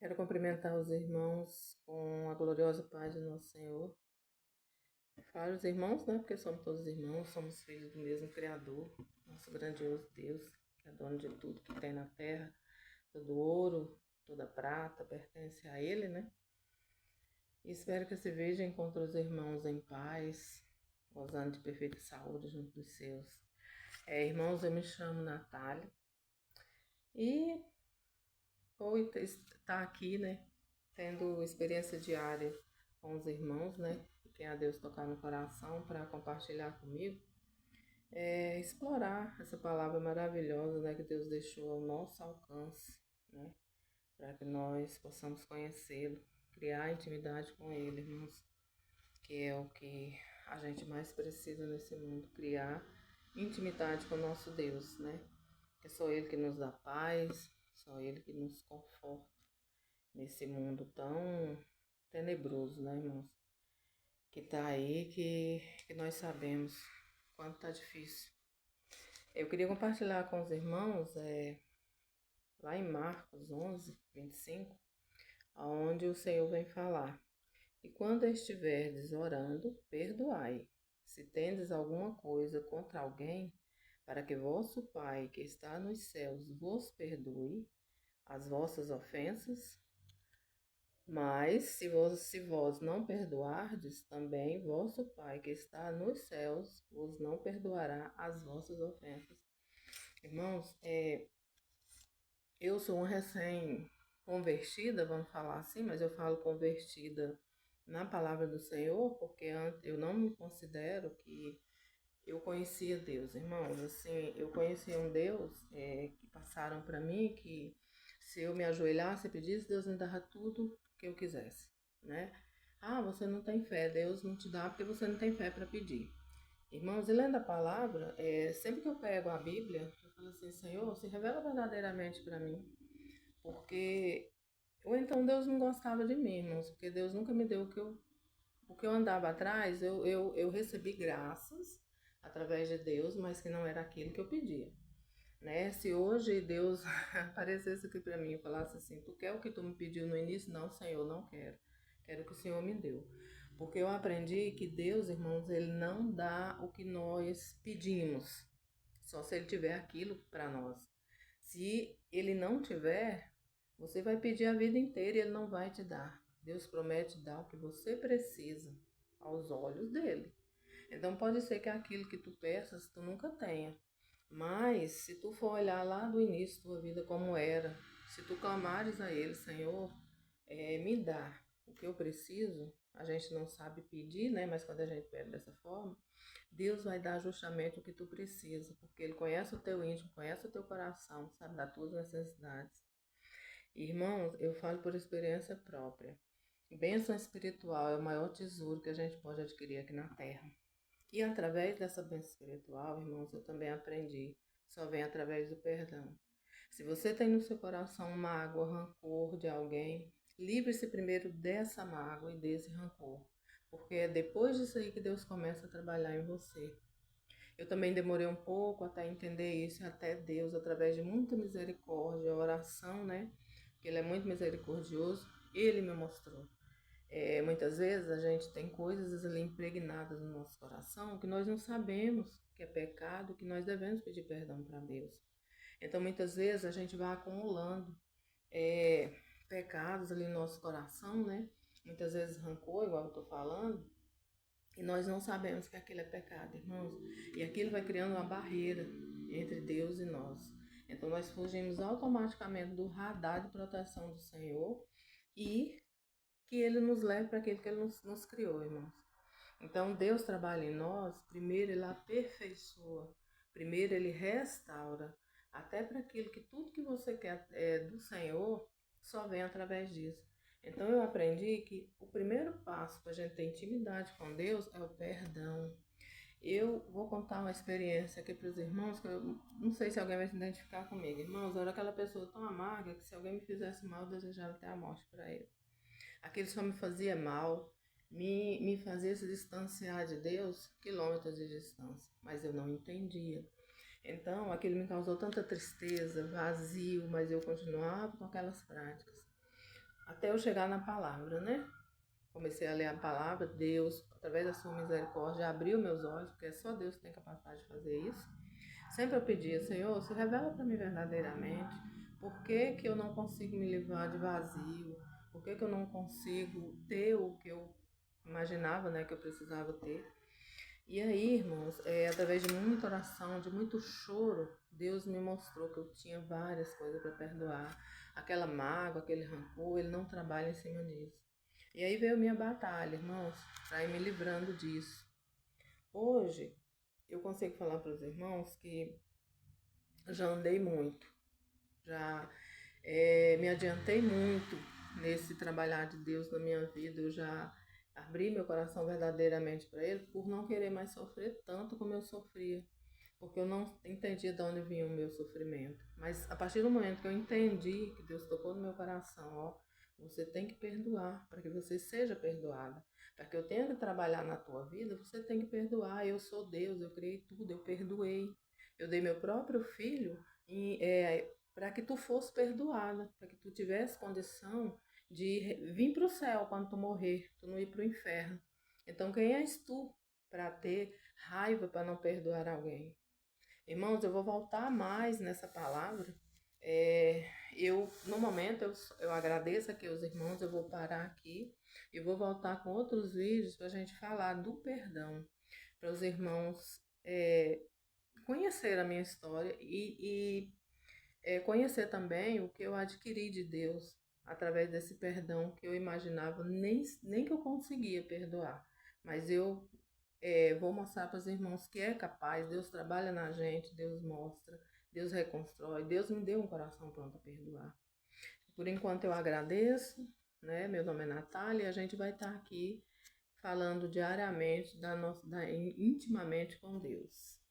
Quero cumprimentar os irmãos com a gloriosa paz do nosso Senhor. Claro, os irmãos, né? Porque somos todos irmãos, somos filhos do mesmo Criador, nosso grandioso Deus, que é dono de tudo que tem na terra. Todo ouro, toda prata pertence a Ele, né? E espero que esse vídeo encontre os irmãos em paz, gozando de perfeita saúde junto dos seus. Irmãos, eu me chamo Natália e vou estar aqui, né? Tendo experiência diária com os irmãos, né? Que tem a Deus tocar no coração para compartilhar comigo. Explorar essa palavra maravilhosa, né? Que Deus deixou ao nosso alcance, né? Para que nós possamos conhecê-lo, criar intimidade com Ele, irmãos. Que é o que a gente mais precisa nesse mundo, criar intimidade com o nosso Deus, né? Que é só Ele que nos dá paz, só Ele que nos conforta nesse mundo tão tenebroso, né, irmãos? Que tá aí, que nós sabemos quanto tá difícil. Eu queria compartilhar com os irmãos, lá em Marcos 11:25, onde o Senhor vem falar: E quando estiverdes orando, perdoai, se tendes alguma coisa contra alguém, para que vosso Pai, que está nos céus, vos perdoe as vossas ofensas. Mas se vós não perdoardes, também vosso Pai que está nos céus vos não perdoará as vossas ofensas. Irmãos, eu sou uma recém-convertida, vamos falar assim, mas eu falo convertida na palavra do Senhor, porque eu não me considero que eu conhecia Deus, irmãos. Assim, eu conhecia um Deus que passaram para mim que se eu me ajoelhasse e pedisse, Deus me dava tudo que eu quisesse, né? Ah, você não tem fé, Deus não te dá porque você não tem fé para pedir. Irmãos, e lendo a palavra, sempre que eu pego a Bíblia, eu falo assim, Senhor, se revela verdadeiramente para mim, porque ou então Deus não gostava de mim, irmãos, porque Deus nunca me deu o que eu andava atrás, eu recebi graças através de Deus, mas que não era aquilo que eu pedia, né? Se hoje Deus aparecesse aqui para mim e falasse assim, tu quer o que tu me pediu no início? Não, Senhor, não quero. Quero o que o Senhor me deu. Porque eu aprendi que Deus, irmãos, Ele não dá o que nós pedimos, só se Ele tiver aquilo para nós. Se Ele não tiver, você vai pedir a vida inteira e Ele não vai te dar. Deus promete dar o que você precisa aos olhos dele. Então pode ser que aquilo que tu peças tu nunca tenha. Mas se tu for olhar lá do início da tua vida como era, se tu clamares a Ele, Senhor, me dá o que eu preciso, a gente não sabe pedir, né? Mas quando a gente pede dessa forma, Deus vai dar justamente o que tu precisa, porque Ele conhece o teu íntimo, conhece o teu coração, sabe das tuas necessidades. Irmãos, eu falo por experiência própria. Bênção espiritual é o maior tesouro que a gente pode adquirir aqui na Terra. E através dessa bênção espiritual, irmãos, eu também aprendi. Só vem através do perdão. Se você tem no seu coração mágoa, rancor de alguém, livre-se primeiro dessa mágoa e desse rancor. Porque é depois disso aí que Deus começa a trabalhar em você. Eu também demorei um pouco até entender isso, até Deus, através de muita misericórdia, oração, né? Porque Ele é muito misericordioso, Ele me mostrou. Muitas vezes a gente tem coisas ali impregnadas no nosso coração que nós não sabemos que é pecado, que nós devemos pedir perdão para Deus. Então muitas vezes a gente vai acumulando pecados ali no nosso coração, né? Muitas vezes rancor, igual eu estou falando, e nós não sabemos que aquilo é pecado, irmãos. E aquilo vai criando uma barreira entre Deus e nós. Então nós fugimos automaticamente do radar de proteção do Senhor e que Ele nos leve para aquilo que Ele nos criou, irmãos. Então Deus trabalha em nós, primeiro Ele aperfeiçoa, primeiro Ele restaura, até para aquilo que tudo que você quer do Senhor só vem através disso. Então eu aprendi que o primeiro passo para a gente ter intimidade com Deus é o perdão. Eu vou contar uma experiência aqui para os irmãos, que eu não sei se alguém vai se identificar comigo. Irmãos, eu era aquela pessoa tão amarga que se alguém me fizesse mal, eu desejava até a morte para ele. Aquilo só me fazia mal, me fazia se distanciar de Deus, quilômetros de distância, mas eu não entendia. Então, aquilo me causou tanta tristeza, vazio, mas eu continuava com aquelas práticas. até eu chegar na palavra, né? Comecei a ler a palavra, Deus, através da sua misericórdia, abriu meus olhos, porque é só Deus que tem capacidade de fazer isso. Sempre eu pedia, Senhor, se revela para mim verdadeiramente, por que que eu não consigo me livrar de vazio, por que que eu não consigo ter o que eu imaginava, né, que eu precisava ter. E aí, irmãos, através de muita oração, de muito choro, Deus me mostrou que eu tinha várias coisas para perdoar. Aquela mágoa, aquele rancor, Ele não trabalha em cima disso. E aí veio minha batalha, irmãos, para ir me livrando disso. Hoje, eu consigo falar para os irmãos que já andei muito, já me adiantei muito nesse trabalhar de Deus na minha vida. Eu já abri meu coração verdadeiramente para Ele por não querer mais sofrer tanto como eu sofria, porque eu não entendia de onde vinha o meu sofrimento. Mas a partir do momento que eu entendi que Deus tocou no meu coração, ó, você tem que perdoar para que você seja perdoada. Para que eu tenha que trabalhar na tua vida, você tem que perdoar. Eu sou Deus, eu criei tudo, eu perdoei. Eu dei meu próprio filho para que tu fosse perdoada, para que tu tivesse condição de vir para o céu quando tu morrer, tu não ir para o inferno. Então quem és tu para ter raiva para não perdoar alguém? Irmãos, eu vou voltar mais nessa palavra. No momento, eu agradeço aqui aos irmãos, eu vou parar aqui e vou voltar com outros vídeos para a gente falar do perdão, para os irmãos conhecer a minha história e conhecer também o que eu adquiri de Deus através desse perdão que eu imaginava nem que eu conseguia perdoar, mas eu vou mostrar para os irmãos que é capaz. Deus trabalha na gente, Deus mostra, Deus reconstrói, Deus me deu um coração pronto a perdoar. Por enquanto eu agradeço, né? Meu nome é Natália e a gente vai estar aqui falando diariamente intimamente com Deus.